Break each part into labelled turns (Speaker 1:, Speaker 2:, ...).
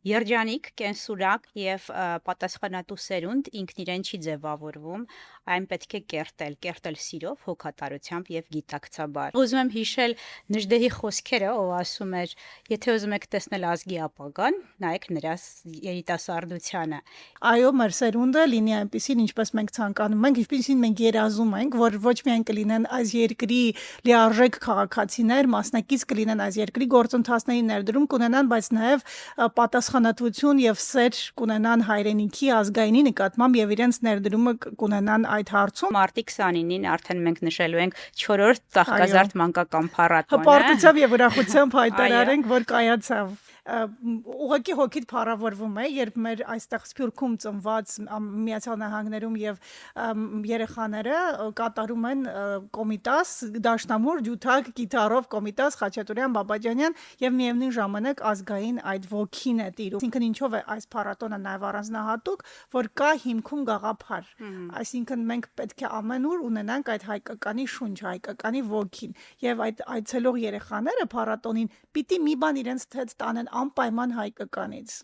Speaker 1: Երջանիկ, կենսուրակ եւ պատասխանատու սերունդ ինքն իրեն չի ձևավորվում, այն պետք է կերտել սիրով, հոգատարությամբ եւ գիտակցաբար։ Ուզում եմ հիշել Նժդեհի խոսքերը, ով ասում էր. «Եթե ուզում եք տեսնել ազգի ապագան, նայեք նրա երիտասարդությանը»։
Speaker 2: Այո, մեր սերունդը լինի այնպեսին, ինչպես մենք ցանկանում ենք, ինչպեսին մենք երազում ենք, որ ոչ միայն կլինեն այս երկրի լիարժեք քաղաքացիներ, մասնակից կլինեն այս երկրի գործընթացների ներդրում կունենան, բայց նաև պատասխանատվություն եւ սեր կունենան հայրենիքի ազգայինի նկատմամբ եւ իրենց ներդրումը կունենան այդ հարցում։
Speaker 1: Մարտի 29-ին արդեն մենք նշելու ենք 4-րդ Ծաղկազարդ մանկական փառատոնը։
Speaker 2: Հպարտությամբ եւ ուրախությամբ հայտարարենք, որ կայացավ։ Ուղղակի հոգիդ փառավորվում է, երբ մեր այստեղ Սփյուռքում ծնված Միացյալ Նահանգներում եւ երեխաները կատարում են կոմիտաս, դաշնամուր, ջութակ, գիտարով կոմիտաս, Խաչատուրյան, Բաբաջանյան եւ միևնույն ժամանակ ազգային այդ ոգին է տիրում։ Այսինքն ինչով է այս փառատոնը նաեւ առանձնահատուկ, որ կա հիմքում գաղափար։ Այսինքն մենք պետք է ամենուր ունենանք այդ հայկականի շունչը, հայկականի ոգին եւ այդ այցելող երեխաները փառատոնին պիտի մի բան իրենց հետ տանեն անպայման հայկականից։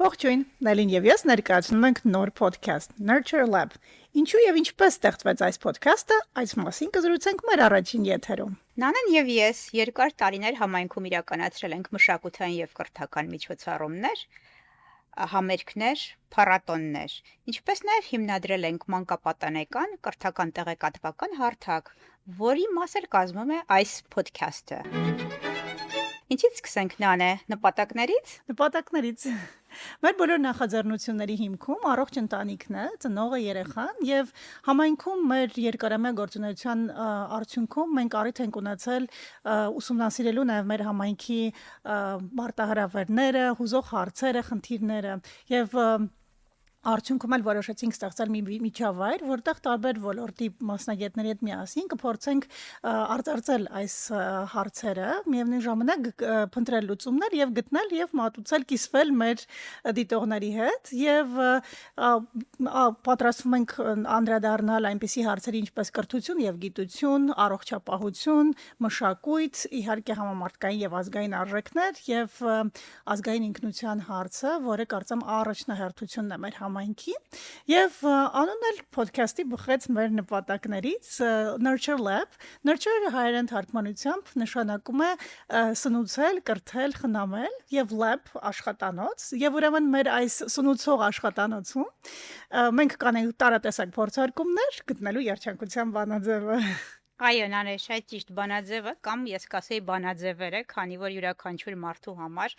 Speaker 2: Ողջույն, Նելին եւ ես ներկայացնում ենք նոր podcast Nurture Lab։ Ինչու եւ ինչպես ստեղծվեց այս podcast-ը, այս մասին կզրուցենք մեր առաջին եթերում։
Speaker 1: Նանան եւ ես երկար տարիներ համայնքում իրականացրել ենք մշակութային եւ կրթական միջոցառումներ, համերգներ, փառատոններ, ինչպես նաև հիմնադրել ենք մանկապատանեկան, կրթական տեղեկատվական հարթակ, որի մաս էլ կազմում է այս podcast-ը։ Ինչից սկսենք Նանե, նպատակներից։
Speaker 2: Մեր բոլոր նախաձեռնությունների հիմքում առողջ ընտանիքն է, ծնողը, երեխան եւ համայնքում մեր երկարամյա գործունեության արդյունքում մենք առիթ ենք ունեցել ուսումնասիրելու նաեւ մեր համայնքի մարտահրավերները, հուզող հարցերը, խնդիրները եւ արդյունքում էլ որոշեցինք ստեղծել մի միջավայր, որտեղ տարբեր ոլորտի մասնագետների հետ միասին կփորձենք արձարծել այս հարցերը, միևնույն ժամանակ փնտրել լուծումներ եւ գտնել եւ մատուցել, կիսվել մեր դիտողների հետ եւ պատրաստվում ենք անդրադառնալ այնպիսի հարցերի ինչպես կրթություն եւ գիտություն, առողջապահություն, մշակույթ, իհարկե համամարտկային եւ ազգային արժեքներ եւ ազգային ինքնության հարցը, որը կարծեմ առաջնահերթությունն է մեր համայնքի եւ անունն էլ podcast-ի բխեց մեր նպատակներից Nurture Lab. Nurture հայերեն թարգմանությամբ նշանակում է սնուցել, կրթել, խնամել եւ lab աշխատանոց եւ ուրեմն մեր այս սնուցող աշխատանոցում մենք կանենք տարատեսակ փորձարկումներ գտնելու երջանկության բանաձևը։
Speaker 1: Այո, Նանե, շատ ճիշտ բանաձևը կամ ես կասեի բանաձևերը, քանի որ յուրաքանչյուր մարդու համար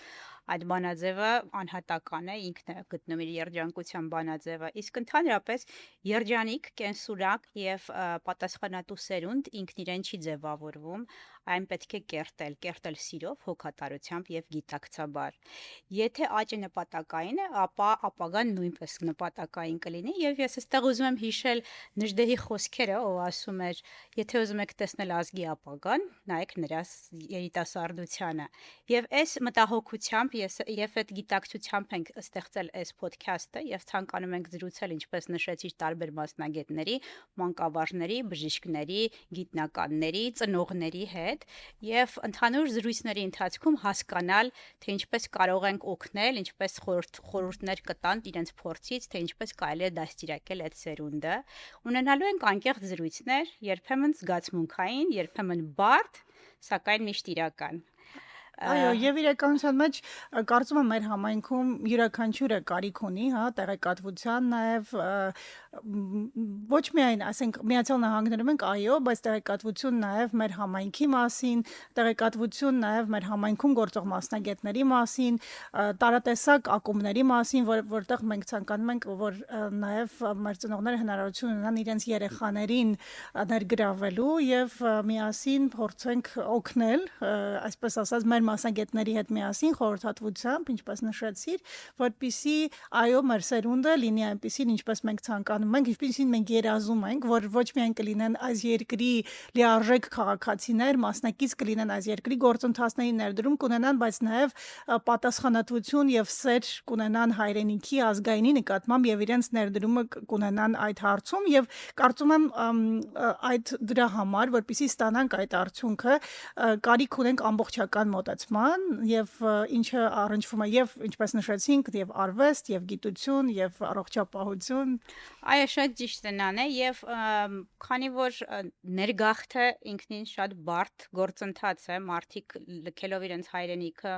Speaker 1: այդ բանաձևը անհատական է, ինքն է գտնում իր երջանկության բանաձևը, իսկ ընդհանրապես երջանիկ, կենսուրակ եւ պատասխանատու սերունդ ինքն իրեն չի ձևավորվում, այն պետք է կերտել սիրով, հոգատարությամբ եւ գիտակցաբար։ Եթե աճը նպատակային է, ապա ապագան նույնպես նպատակային կլինի եւ ես այստեղ ուզում եմ հիշել Նժդեհի խոսքերը, ով ասում էր. «Եթե ուզում եք տեսնել ազգի ապագան, նայեք նրա երիտասարդությանը»։ Եվ այս մտահոգությամբ եւ այդ գիտակցությամբ ենք ստեղծել այս podcast-ը եւ ցանկանում ենք զրուցել, ինչպես նշեցի, տարբեր մասնագետների, մանկավարժների, բժիշկների, գիտնականների, ծնողների հետ եւ ընդհանուր զրույցների ընթացքում հասկանալ, թե ինչպես կարող ենք օգնել, ինչպես խորհուրդներ կտան իրենց փորձից, թե ինչպես կարելի է դաստիարակել այդ սերունդը։ Ունենալու ենք անկեղծ զրույցներ, երբեմն զգացմունքային, երբեմն բարդ, սակայն միշտ իրական։
Speaker 2: Այո, եւ իրականության մեջ կարծում եմ մեր համայնքում յուրաքանչյուրը կարիք ունի, հա, տեղեկատվության, նաեւ ոչ միայն, ասենք, Միացյալ Նահանգներում ենք, այո, բայց տեղեկատվություն նաեւ մեր համայնքի մասին, տեղեկատվություն նաեւ մեր համայնքում գործող մասնագետների մասին, տարատեսակ ակումբների մասին, որտեղ մենք ցանկանում ենք, որ նաեւ մեր ծնողները հնարավորություն ունենան իրենց երեխաներին ներգրավելու եւ միասին փորձենք օգնել, այսպես ասած, մեր մասնագետների հետ միասին խորհրդատվությամբ, ինչպես նշեցիր, որպեսզի այո, մեր սերունդը լինի այնպեսին, ինչպես մենք ցանկանում ենք, ինչպեսին մենք երազում ենք, որ ոչ միայն կլինեն այս երկրի լիարժեք քաղաքացիներ, մասնակից կլինեն այս երկրի գործընթացների ներդրում կունենան, բայց նաև պատասխանատվություն եւ սեր կունենան հայրենիքի ազգայինի նկատմամբ եւ իրենց ներդրումը կունենան այդ հարցում եւ կարծում եմ այդ դրա համար, որպեսզի ստանանք այդ արդյունքը, կարիք ունենք ամբողջական մոտեցման եւ ինչը առնչվում է եւ ինչպես նշեցինք եւ արվեստ եւ գիտություն եւ առողջապահություն
Speaker 1: Այո, շատ ճիշտ է Նանե եւ քանի որ ներգաղթը ինքնին շատ բարդ գործընթաց է, մարդիկ լքելով իրենց հայրենիքը,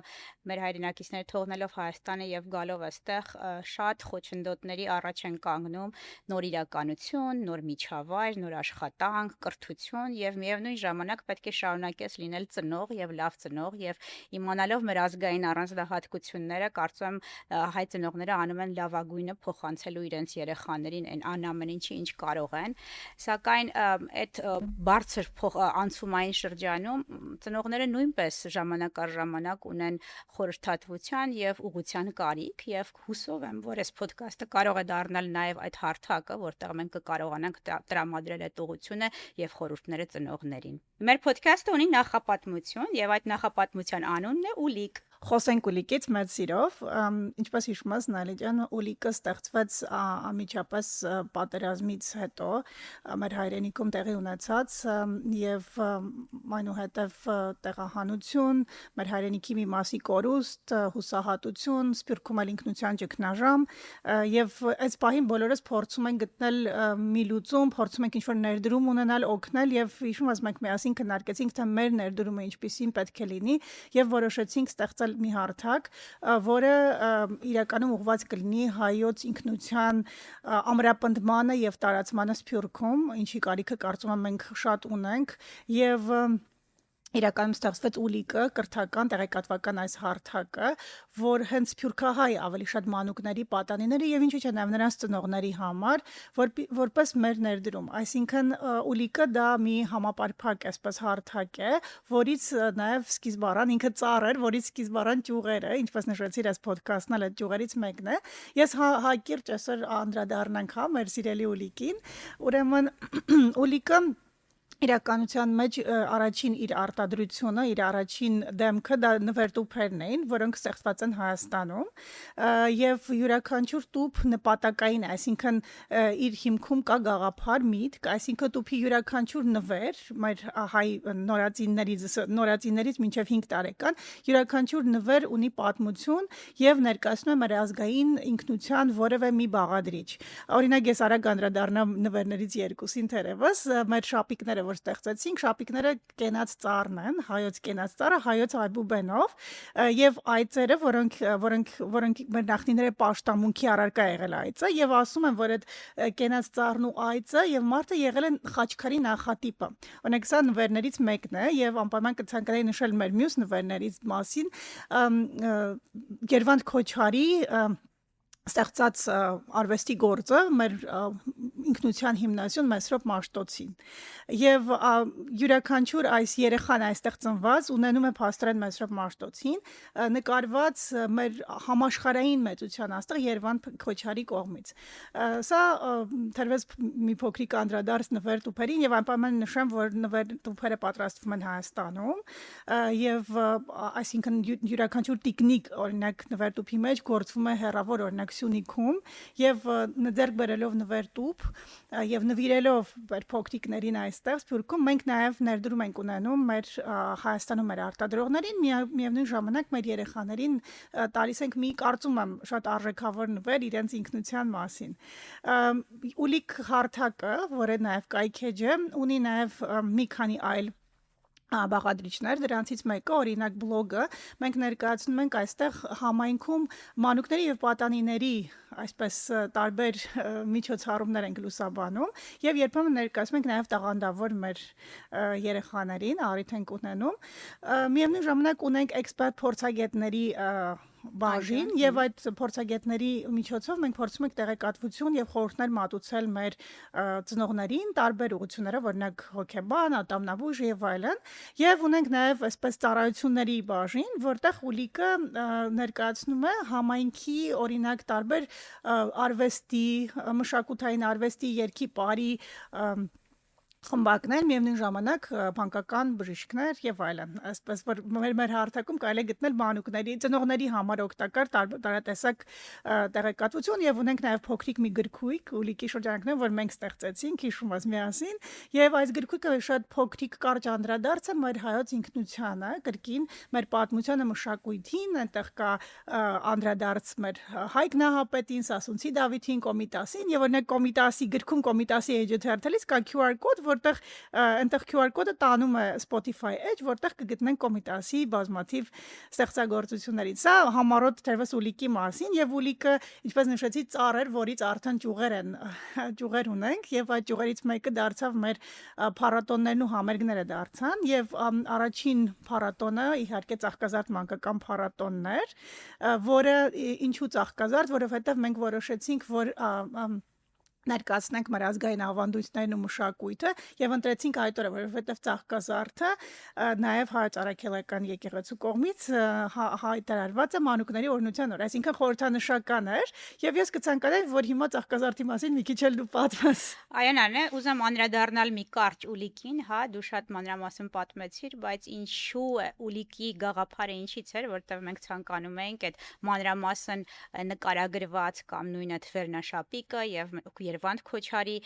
Speaker 1: մեր հայրենակիցները թողնելով Հայաստանը եւ գալով այստեղ շատ խոչընդոտների առաջ են կանգնում նոր իրականություն, նոր միջավայր, նոր աշխատանք, կրթություն եւ միևնույն ժամանակ պետք է շարունակես լինել ծնող եւ լավ ծնող եւ իմանալով մեր ազգային առանձնահատկությունները, կարծում եմ հայ ծնողները անում են լավագույնը փոխանցելու իրենց երեխաներին այն ամեն ինչի ինչ կարող են, սակայն այդ բարձր անցումային շրջանում ծնողները նույնպես ժամանակ առ ժամանակ ունեն խորհրդատվության եւ ուղղության կարիք եւ հուսով եմ, որ այս ոդքասթը կարող է դառնալ նաեւ այդ հարթակը, որտեղ մենք կկարողանանք տրամադրել այդ ուղղությունը եւ խորհուրդները ծնողներին։ Մեր ոդքասթը ունի նախապատմություն եւ այդ նախապատմության անունն է Ուլիկ։
Speaker 2: Խոսենք Ուլիկից մեծ սիրով, ինչպես հիշում ես Նալի ջան, Ուլիկը ստեղծվեց անմիջապես պատերազմից հետո մեր հայրենիքում տեղի ունեցած եւ այնուհետեւ տեղահանություն, մեր հայրենիքի մի մասի կորուստ, հուսահատություն, Սփյուռքում էլ ինքնության ճգնաժամ եւ այս պահին բոլորս փորձում ենք գտնել մի լուծում, փորձում ենք ինչ-որ ներդրում ունենալ, օգնել եւ հիշում ես մենք միասին քննարկեցինք թե մեր ներդրումը ինչպիսին պետք է լինի եւ որոշեցինք ստեղծել մի հարթակ, որը իրականում ուղղված կլինի հայոց ինքնության ամրապնդմանը եւ տարածմանը Սփյուռքում, ինչի կարիքը կարծում եմ մենք շատ ունենք եւ իրականում ստեղծվեց Ուլիկը, կրթական, տեղեկատվական այս հարթակը, որ հենց սփյուռքահայ ավելի շատ մանուկների, պատանիների եւ ինչու՞ չէ նաեւ նրանց ծնողների համար, որպես մեր ներդրում։ Այսինքն Ուլիկը դա մի համապարփակ այսպես հարթակ է, որից նաեւ սկիզբ առան ինքը ծառ էր, որից սկիզբ առան ճյուղերը, ինչպես նշեցիր այս ոդքասթն էլ այդ ճյուղերից մեկն է։ Ես հակիրճ այսօր անդրադառնանք մեր սիրելի Ուլիկին, ուրեմն Ուլիկը իրականության մեջ առաջին իր արտադրությունը, իր առաջին դեմքը դա նվերտուփերն էին, որոնք ստեղծված են Հայաստանում, եւ յուրաքանչյուր տուփ նպատակային է, այսինքն իր հիմքում կա գաղափար, միտք, այսինքն տուփի յուրաքանչյուր նվեր, մեր հայ նորածիններից մինչև 5 տարեկան, յուրաքանչյուր նվեր ունի պատմություն եւ ներկայացնում է մեր ազգային ինքնության որևէ մի բաղադրիչ։ Օրինակ ես արագ անդրադառնամ նվերներից երկուսին թերևս, մեր շապիկները որ ստեղծեցինք, շապիկները կենաց ծառն են, հայոց կենաց ծառը, հայոց այբուբենով եւ այծերը, որոնք մեր նախնիները պաշտամունքի առարկա եղել այծը եւ ասում են, որ այդ կենաց ծառն ու այծը եւ մարդը եղել են խաչքարի նախատիպը։ Օրինակ սա նվերներից մեկն է եւ անպայման կցանկանայի նշել մեր մյուս նվերներից մասին, Երվանդ Քոչարի ստեղծած արվեստի գործը մեր ինքնության հիմնասյուն Մեսրոպ Մաշտոցին եւ յուրաքանչյուր այս երեխան այստեղ ծնված ունենում է փաստորեն Մեսրոպ Մաշտոցին նկարված մեր համաշխարհային մեծության աստղ Երվանդ Քոչարի կողմից սա թերևս մի փոքրիկ անդրադարձ նվերտուփերին եւ անպայման նշեմ որ նվերտուփերը պատրաստվում են Հայաստանում եւ այսինքն յուրաքանչյուր տիկնիկ օրինակ նվերտուփի մեջ գործվում է հերավոր օրինակ Սյունիքում եւ ձեռք բերելով նվերտուփ եւ նվիրելով մեր փոքրիկներին այստեղ Սփյուռքում մենք նաեւ ներդրում ենք ունենում մեր Հայաստանում մեր արտադրողներին միևնույն ժամանակ մեր երեխաներին տալիս ենք մի կարծում եմ շատ արժեքավոր նվեր իրենց ինքնության մասին Ուլիկ հարթակը որը նաեւ կայքեջ է ունի նաեւ մի քանի այլ բաղադրիչներ, դրանցից մեկը օրինակ բլոգը, մենք ներկայացնում ենք այստեղ համայնքում մանուկների եւ պատանիների այսպես տարբեր միջոցառումներ ենք լուսաբանում եւ երբեմն ներկայացնում ենք նաեւ տաղանդավոր մեր երեխաներին, առիթ ենք ունենում։ Միևնույն ժամանակ ունենք էքսպերտ փորձագետների բաժին եւ այդ փորձագետների միջոցով մենք փորձում ենք տեղեկատվություն եւ խորհուրդներ մատուցել մեր ծնողներին տարբեր ուղղություններով, օրինակ հոգեբան, ատամնաբույժ եւ այլն, եւ ունենք նաեւ այսպես ծառայությունների բաժին, որտեղ ուլիկը ներկայացնում է համայնքի օրինակ տարբեր արվեստի, մշակութային արվեստի, երգի, պարի խմբակներ, միևնույն ժամանակ բանկական բժիշկներ եւ այլն։ Այսպես որ մեր հարթակում կարելի է գտնել մանուկների, ծնողների համար օգտակար տարատեսակ տեղեկատվություն եւ ունենք նաեւ փոքրիկ մի գրքույկ ուլիկի շրջանակներում, որ մենք ստեղծեցինք, հիշում ես միասին, եւ այս գրքույկը շատ փոքրիկ կարճ անդրադարձ է մեր հայոց ինքնությանը, կրկին մեր պատմությանը, մշակույթին, այնտեղ կա անդրադարձ մեր Հայկ Նահապետին, Սասունցի Դավիթին, Կոմիտասին եւ օրինակ Կոմիտասի գրքում Կոմիտասի էջը թերթելիս կա QR կոդ, որտեղ այնտեղ QR կոդը տանում է Spotify Edge, որտեղ կգտնենք Կոմիտասի բազմաթիվ ստեղծագործություններից։ Սա համառոտ թերևս ուլիկի մասին եւ ուլիկը, ինչպես նշեցի, ծառ էր, որից արդեն ճյուղեր ունենք եւ այդ ճյուղերից մեկը դարձավ մեր փառատոններն ու համերգները դարձան եւ առաջին փառատոնը իհարկե Ծաղկազարդ մանկական փառատոնն էր, որը ինչու Ծաղկազարդ, որովհետեւ մենք որոշեցինք, որ ներկայացնենք մեր ազգային ավանդույթներն ու մշակույթը եւ ընտրեցինք այդ օրը, որովհետեւ Ծաղկազարդը նաեւ հայոց առաքելական եկեղեցու կողմից հայտարարված է մանուկների օրհնության օր, այսինքն խորհրդանշական էր եւ ես կցանկանայի, որ հիմա Ծաղկազարդի մասին մի քիչ էլ դու պատմես։
Speaker 1: Այո, Անե, ուզեմ անդրադառնալ մի կարճ ուլիկին, հա, դու շատ մանրամասն պատմեցիր, բայց ինչու է ուլիկի գաղափարը ինչից էր, որտեղ մենք ցանկանում էինք այդ մանրամասն նկարագրված կամ նույն այդ վերնաշապիկը եւ Երվանդ Քոչարի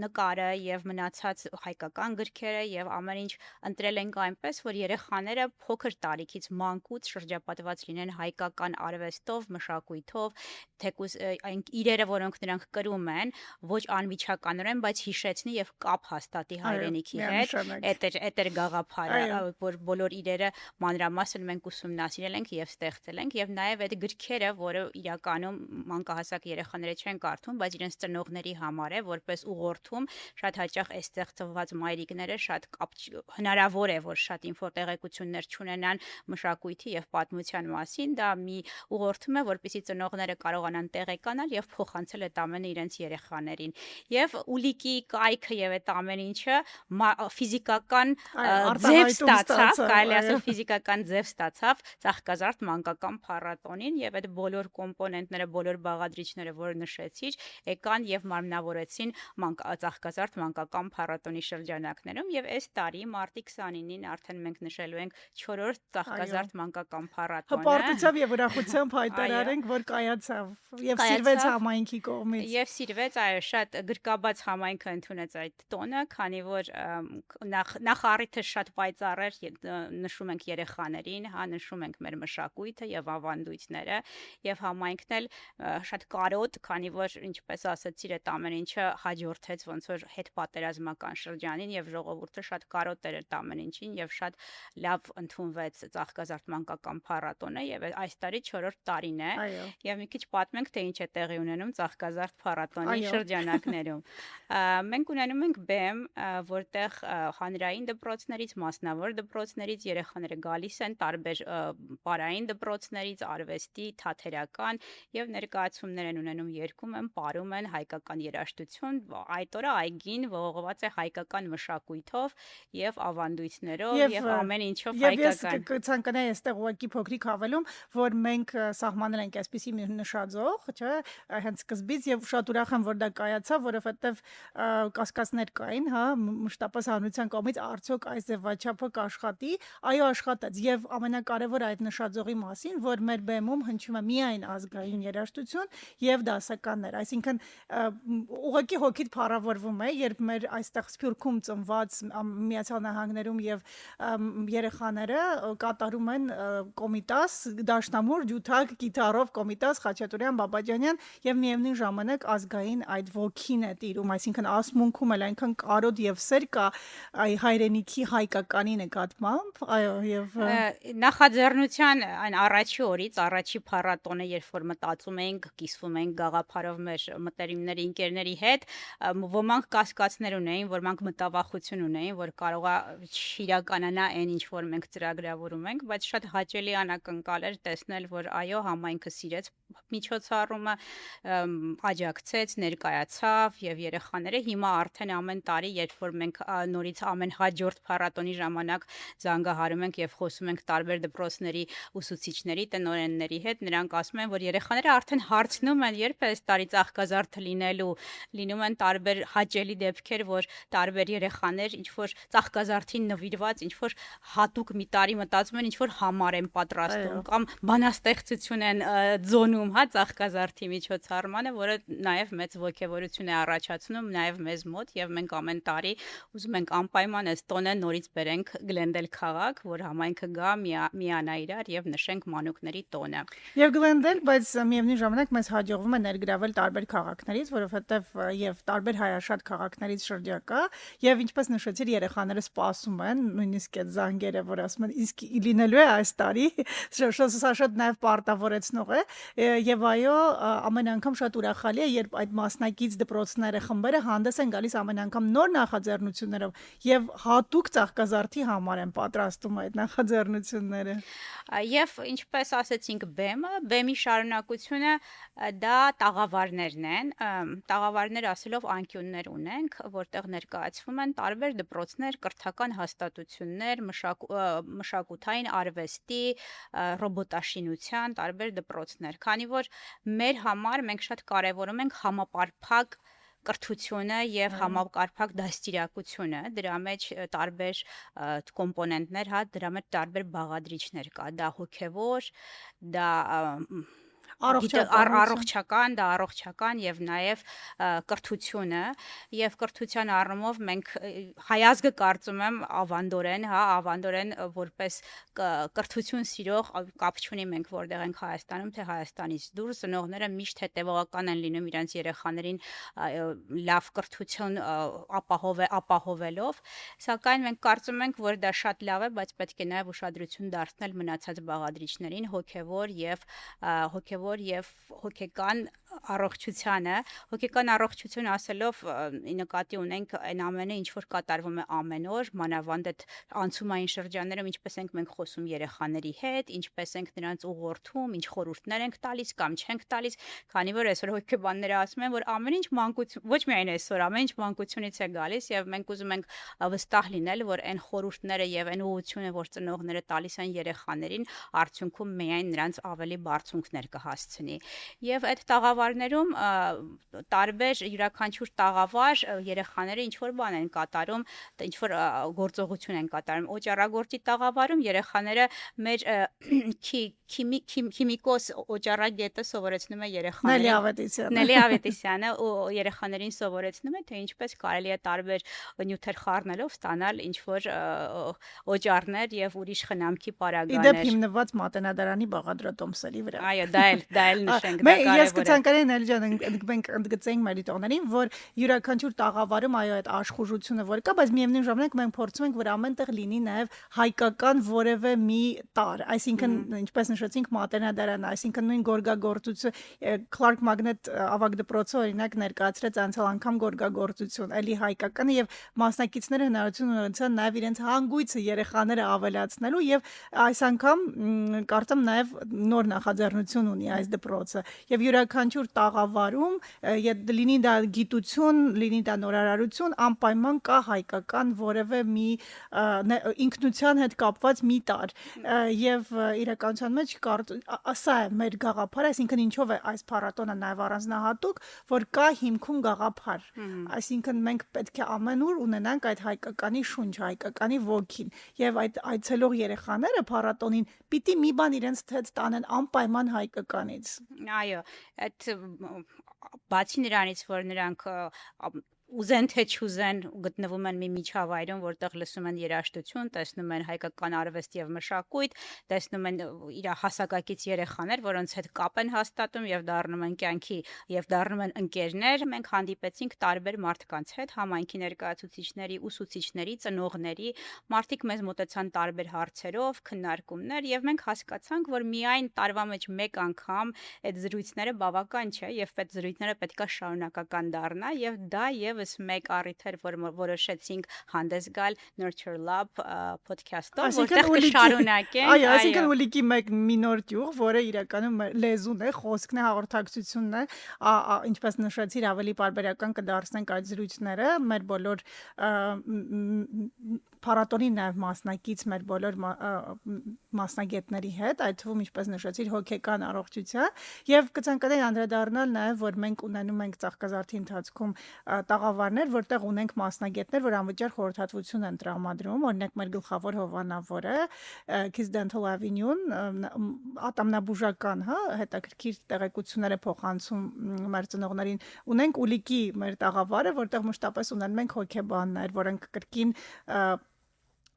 Speaker 1: նկարը եւ մնացած հայկական գրքերը եւ ամեն ինչ ընտրել ենք այնպես, որ երեխաները փոքր տարիքից մանկուց շրջապատված լինեն հայկական արվեստով, մշակույթով, թեկուզ այն իրերը, որոնք նրանք կրում են, ոչ անմիջականորեն, բայց հիշեցնի եւ կապ հաստատի հայրենիքի հետ։ Այդ էր գաղափարը, որ բոլոր իրերը մանրամասն մենք ուսումնասիրել ենք եւ ստեղծել ենք եւ նաեւ այդ գրքերը, որը իրականում մանկահասակ երեխաները չեն կարդում, բայց իրենց ծնողների համար է, որպես ուղղորդում, շատ հաճախ այս ստեղծված մայրիկները շատ հնարավոր է, որ շատ տեղեկություններ չունենան մշակույթի եւ պատմության մասին, դա մի ուղղորդում է, որպեսզի ծնողները կարողանան տեղեկանալ եւ փոխանցել այդ ամենը իրենց երեխաներին։ Եվ ուլիկի կայքը եւ այդ ամեն ինչը ֆիզիկական ձև ստացավ, կարելի ասել ֆիզիկական ձև ստացավ Ծաղկազարդ մանկական փառատոնին եւ այդ բոլոր կոմպոնենտները, բոլոր բաղադրիչները, որ նշեցիր, եկան եւ մարմնավորեցին Ծաղկազարդ մանկական փառատոնի շրջանակներում եւ այս տարի մարտի 29-ին արդեն մենք նշելու ենք 4-րդ Ծաղկազարդ մանկական փառատոնը։
Speaker 2: Հպարտությամբ եւ ուրախությամբ հայտարարենք, որ կայացավ եւ սիրվեց համայնքի կողմից։
Speaker 1: Եվ սիրվեց, այո, շատ գրկաբաց համայնքը ընդունեց այդ տոնը, քանի որ նախ առիթը շատ պայծառ էր, նշում ենք երեխաներին, հա, նշում ենք մեր մշակույթը եւ ավանդույթները եւ համայնքն էլ շատ կարոտ, քանի որ ինչպես ասացիր, այդ ամեն ինչը հաջորդեց ոնց որ հետ պատերազմական շրջանին եւ ժողովուրդը շատ կարոտ էր այդ ամեն ինչին եւ շատ լավ ընդունվեց Ծաղկազարդ մանկական փառատոնը եւ այս տարի 4-րդ տարին է եւ մի քիչ պատմենք թե ինչ է տեղի ունենում Ծաղկազարդ փառատոնի շրջանակներում։ Մենք ունենում ենք բեմ, որտեղ հանրային դպրոցներից, մասնավոր դպրոցներից երեխաները գալիս են տարբեր պարային դպրոցներից, արվեստի, թատերական եւ ներկայացումներ են ունենում, երգում են, պարում են հայկական երաժշտություն, այդ օրը այգին ողողված է հայկական մշակույթով եւ ավանդույթներով եւ ամեն ինչով հայկական։
Speaker 2: Եվ ես ցանկանայի այստեղ ուղղակի փոքրիկ հավելում, որ մենք սահմանել ենք այսպիսի մի նշաձող, չէ, հենց սկզբից եւ շատ ուրախ եմ, որ դա կայացավ, որովհետեւ կասկածներ կային, հա, մշտապես հանրության կողմից արդյոք այս ձևաչափը կաշխատի, այո, աշխատեց եւ ամենակարևորը այդ նշաձողի մասին, որ մեր բեմում հնչում է միայն ազգային երաժշտություն եւ դասականներ, այսինքն ուղղակի հոգիդ փառավորվում է, երբ մեր այստեղ Սփյուռքում ծնված Միացյալ Նահանգներում եւ երեխաները կատարում են Կոմիտաս, դաշնամուր, ջութակ, գիտարով Կոմիտաս, Խաչատուրյան, Բաբաջանյան եւ միևնույն ժամանակ ազգային այդ ոգին է տիրում, այսինքն ասմունքում էլ այնքան կարոտ եւ սեր կա հայրենիքի հայկականի նկատմամբ, այո, եւ
Speaker 1: նախաձեռնության այն առաջի օրից, առաջի փառատոնը, երբ որ մտածում էինք, կիսվում էինք գաղափարով մեր մտերիմների, ընկերների հետ, ոմանք կասկածներ ունեին, ոմանք մտավախություն ունեին, որ կարող է չիրականանա այն ինչ որ մենք ծրագրավորում ենք, բայց շատ հաճելի անակնկալ էր տեսնել, որ այո, համայնքը սիրեց միջոցառումը, աջակցեց, ներկայացավ եւ երեխաները հիմա արդեն ամեն տարի, երբ որ մենք նորից ամեն հաջորդ փառատոնի ժամանակ զանգահարում ենք եւ խոսում ենք տարբեր դպրոցների ուսուցիչների, տնօրենների հետ, նրանք ասում են, որ երեխաները արդեն հարցնում են, երբ է այս տարի ծաղկազարդը լինելու, լինում են տարբեր հաճելի դեպքեր, որ տարբեր երեխաներ ինչ որ ծաղկազարդին նվիրված, ինչ որ հատուկ մի տարի մտածում են, ինչ որ համար են պատրաստում կամ բանաստեղծություն են ձոնում, հա, ծաղկազարդի միջոցառմանը, որը նաեւ մեծ ոգևորություն է առաջացնում նաեւ մեզ մոտ եւ մենք ամեն տարի ուզում ենք անպայման այս տոնը նորից բերենք Գլենդել քաղաք, որ համայնքը գա միանա իրար եւ նշենք մանուկների տոնը։
Speaker 2: Եվ Գլենդել, բայց միևնույն ժամանակ մեզ հաջողվում է ներգրավել տարբեր քաղաքներից, որովհետև եւ տարբեր հայաշատ քաղաքներից շրջակա, եւ ինչպես նշեցիր, երեխաները սպասում են, նույնիսկ այդ զանգերը, որ ասում են, իսկ լինելու է այս տարի, սա շատ նաեւ պարտավորեցնող է, եւ այո, ամեն անգամ շատ ուրախալի է, երբ այդ մասնակից դպրոցները, խմբերը հանդես են գալիս ամեն անգամ նոր նախաձեռնություններով եւ հատուկ ծաղկազարդի համար են պատրաստում այդ նախաձեռնությունները։
Speaker 1: Եվ ինչպես ասեցինք բեմի շարունակությունը դա տաղավարներն են, տաղավարներ ասելով անկյուններ ունենք, որտեղ ներկայացվում են տարբեր դպրոցներ, կրթական հաստատություններ, մշակութային արվեստի, ռոբոտաշինության տարբեր դպրոցներ, քանի որ մեր համար մենք շատ կարևորում ենք համապարփակ կրթությունը եւ համակարգ դաստիարակությունը, դրա մեջ տարբեր կոմպոնենտներ, հա, դրա մեջ տարբեր բաղադրիչներ կա, դա հոգեվոր, դա առողջական, դա առողջական եւ նաեւ կրթությունը եւ կրթության առումով մենք հայազգը կարծում եմ ավանդորեն որպես կրթություն սիրող կապ չունի մենք որտեղ ենք Հայաստանում թե Հայաստանից դուրս ծնողները միշտ հետևողական են լինում իրենց երեխաներին լավ կրթություն ապահովելով, սակայն մենք կարծում ենք, որ դա շատ լավ է, բայց պետք է նաեւ ուշադրություն դարձնել մնացած բաղադրիչներին, հոգեվոր եւ հոգեկան առողջությանը, հոգեկան առողջություն ասելով նկատի ունենք այն ամենը, ինչ որ կատարվում է ամեն օր, մանավանդ այդ անցումային շրջաններում, ինչպես ենք մենք խոսում երեխաների հետ, ինչպես ենք նրանց ուղղորդում, ինչ խորհուրդներ ենք տալիս կամ չենք տալիս, քանի որ այսօր հոգեբանները ասում են, որ ամեն ինչ մանկություն, ոչ միայն այսօր, ամեն ինչ մանկությունից է գալիս եւ մենք ուզում ենք վստահ լինել, որ այն խորհուրդները եւ այն ուղղությունը, որ ծնողները տալիս են երեխաներին, արդյունքում միայն նրանց ավելի բարձունքներ կհասցնի։ Եվ այդ տաղավարներում տարբեր յուրաքանչյուր տաղավար երեխաները ինչ որ բան են կատարում, ինչ որ գործողություն են կատարում։ Օճառագործի տաղավարում երեխաները մեր քիմիկոս օճառագետը սովորեցնում է երեխաներին։ Նելի Ավետիսյանը երեխաներին սովորեցնում է, թե ինչպես կարելի է տարբեր նյութեր խառնելով ստանալ ինչ որ օճառներ եւ ուրիշ խնամքի պարագաներ։
Speaker 2: Իդեպ հիմնված Մատենադարանի բաղադրատոմսերի վրա։
Speaker 1: Այո, դա էլ նշենք, դա կարևոր է։
Speaker 2: Ես կցանկանայի Նելջան մենք ընդգծենք մեր տոներին, որ յուրաքանչյուր տաղավարում այո այդ աշխուժությունը որ կա, բայց միևնույն ժամանակ մենք փորձում ենք որ ամենտեղ լինի նաև հայկական որևէ մի տար, այսինքն ինչպես նշեցինք Մատենադարանը, այսինքն նույն գորգագործություն Clark Magnet ավագ դպրոցը օրինակ ներկայացրեց անցյալ անգամ գորգագործություն, էլի հայկականը եւ մասնակիցները հնարավորություն ունեցան նաև իրենց հանգույցը երեխաները ավելացնելու եւ այս անգամ կարծեմ նաև նոր նախաձեռնություն ունի այս դպրոցը եւ յուրաքանչյուր տաղավարում լինի դա գիտություն, լինի դա նորարարություն, անպայման կա հայկական որևէ մի ինքնության հետ կապված մի տար եւ իրականության մեջ սա է մեր գաղափարը, այսինքն ինչով է այս փառատոնը նաև առանձնահատուկ, որ կա հիմքում գաղափար, այսինքն մենք պետք է ամենուր ունենանք այդ հայկականի շունչը, հայկականի ոգին եւ այդ այցելող երեխաները փառատոնին պիտի մի բան իրենց հետ տանեն անպայման հայկականից։
Speaker 1: Այո, այդ բացի նրանից, որ նրանք ուզեն թե չուզեն գտնվում են մի միջավայրում, որտեղ լսում են երաժշտություն, տեսնում են հայկական արվեստ եւ մշակույթ, տեսնում են իր հասակակից երեխաներ, որոնց հետ կապ են հաստատում եւ դառնում են կյանքի եւ դառնում են ընկերներ։ Մենք հանդիպեցինք տարբեր մարդկանց հետ, համայնքի ներկայացուցիչների, ուսուցիչների, ծնողների, մարդիկ մեզ մոտեցան տարբեր հարցերով, քննարկումներ եւ մենք հասկացանք, որ միայն տարվա մեջ մեկ անգամ այդ զրույցները բավական չէ եւ այդ զրույցները պետքա շարունակական դառնա եւ դա եւս մեկ առիթ էր, որ որոշեցինք հանդես գալ Nurture Lab podcast-ով, որտեղ կշարունակենք։
Speaker 2: Այո, այսինքն ուլիկի մեկ մինոր ճյուղ, որը իրականում լեզուն է, խոսքն է, հաղորդակցությունն է, ինչպես նշեցիր, ավելի պարբերական կդարձնենք այդ զրույցները մեր բոլոր փառատոնի նաև մասնակից մեր բոլոր մասնագետների հետ, այդ թվում ինչպես նշեցիր հոգեկան առողջության եւ կցանկանայի անդրադառնալ նաև որ մենք ունենում ենք Ծաղկազարդի ընթացքում տաղավարներ, որտեղ ունենք մասնագետներ, որ անվճար խորհրդատվություն են տրամադրում, օրինակ մեր գլխավոր հովանավորը Kids Dental Avenue-ն ատամնաբուժական, հա, հետաքրքիր տեղեկություններ է փոխանցում մեր ծնողներին։ Ունենք ուլիկի մեր տաղավարը, որտեղ մշտապես ունենում ենք հոգեբաններ, որոնք կրկին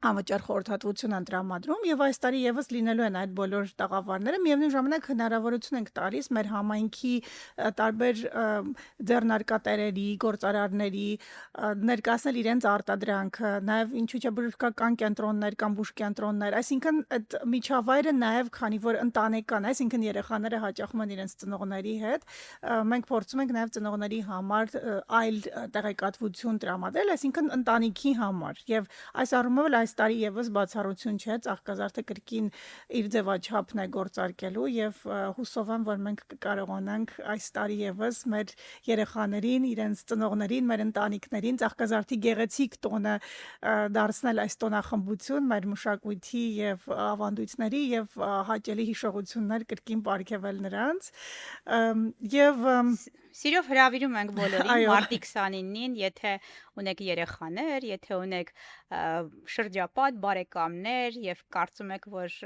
Speaker 2: անվճար խորհրդատվություն են տրամադրում եւ այս տարի եւս լինելու են այդ բոլոր տաղավարները միևնույն ժամանակ հնարավորություն ենք տալիս մեր համայնքի տարբեր ձեռնարկատերերի, գործարարների ներկայացնել իրենց արտադրանքը, նաեւ ինչու՞ չէ բժշկական կենտրոններ կամ բուժկենտրոններ, այսինքն այդ միջավայրը նաեւ քանի որ ընտանեկան, այսինքն երեխաները հաճախում են իրենց ծնողների հետ, մենք փորձում ենք նաեւ ծնողների համար այլ տեղեկատվություն տրամադրել, այսինքն ընտանիքի համար եւ այս առումով այս տարի եւս բացառություն չէ, Ծաղկազարդը կրկին իր ձևաչափն է գործարկելու եւ հուսով եմ, որ մենք կկարողանանք այս տարի եւս մեր երեխաներին, իրենց ծնողներին, մեր ընտանիքներին Ծաղկազարդի գեղեցիկ տոնը դարձնել այս տոնախմբություն, մեր մշակույթի եւ ավանդույթների եւ հաճելի հիշողություններ կրկին պարգևել նրանց եւ
Speaker 1: Սիրով հրավիրում ենք բոլորին մարտի 29-ին, եթե ունեք երեխաներ, եթե ունեք շրջապատ, բարեկամներ եւ կարծում եք, որ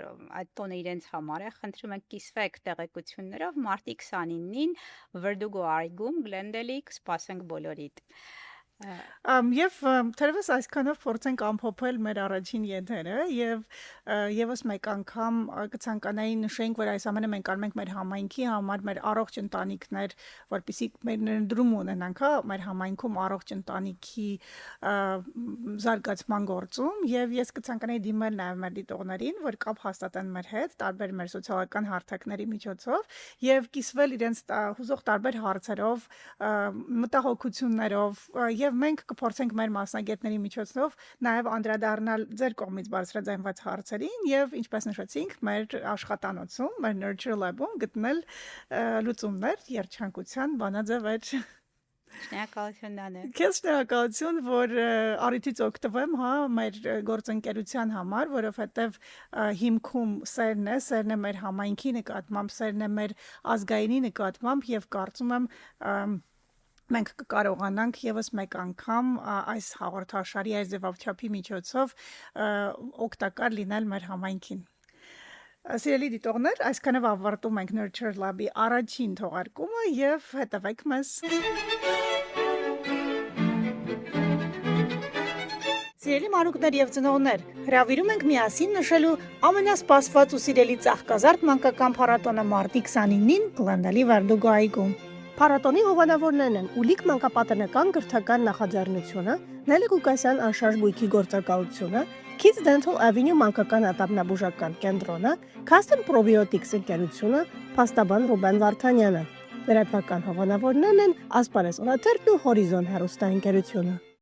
Speaker 1: այդ տոնը իրենց համար է, խնդրում ենք կիսվեք տեղեկություններով մարտի 29-ին Verdugo այգում Glendale-ի կսպասենք բոլորիդ։
Speaker 2: Եվ թերևս այսքանով փորձենք ամփոփել մեր առաջին եթերը եւ եւս մեկ անգամ կցանկանայի նշենք, որ այս ամենը մենք անում ենք մեր համայնքի համար, մեր առողջ ընտանիքներ, որպեսզի մեր ներդրում ունենանք, հա, մեր համայնքում առողջ ընտանիքի զարգացման գործում եւ ես կցանկանայի դիմել նաեւ մեր դիտողներին, որ կապ հաստատեն մեր հետ, տարբեր մեր սոցիալական հարթակների միջոցով եւ կիսվել իրենց հուզող տարբեր հարցերով, մտահոգություններով եւ մենք կփորձենք մեր մասնագետների միջոցով նաև անդրադառնալ ձեր կողմից բարձրաձայնված հարցերին եւ ինչպես նշեցինք մեր աշխատանոցում, մեր Nurture Lab-ում գտնել լուծումներ երջանկության բանաձևեր։
Speaker 1: Շնորհակալություն Նանե։
Speaker 2: Քեզ շնորհակալություն, որ առիթից օգտվեմ, հա, մեր գործընկերության համար, որովհետեւ հիմքում սերն է մեր համայնքի նկատմամբ, սերն է մեր ազգայինի նկատմամբ եւ կարծում եմ մենք կկարողանանք եւս մեկ անգամ այս հաղորդաշարի այս ձևաչափի միջոցով օգտակար լինել մեր համայնքին։ Սիրելի դիտողներ, այսքանով ավարտում ենք Nurture Lab-ի առաջին թողարկումը եւ հետևեք մեզ։ Սիրելի մանուկներ եւ ծնողներ, հրավիրում ենք միասին նշելու ամենասպասված ու սիրելի Ծաղկազարդ մանկական փառատոնը մարտի 29-ին Glendale-ի Verdugo այգում։ Փառատոնի հովանավորներն են Ուլիկ մանկապատանեկան կրթական նախաձեռնությունը, Նելլի Ղուկասյան անշարժ բույքի գործակալությունը, Kids Dental Avenue մանկական ատամնաբուժական կենտրոնը, Custom Probiotics ընկերությունը, փաստաբան Ռուբեն Վարդանյանը։ Լրատվական հովանավորներն են Ասպարեզ Օրաթերթն ու Հորիզոն հեռուստաընկերությունը։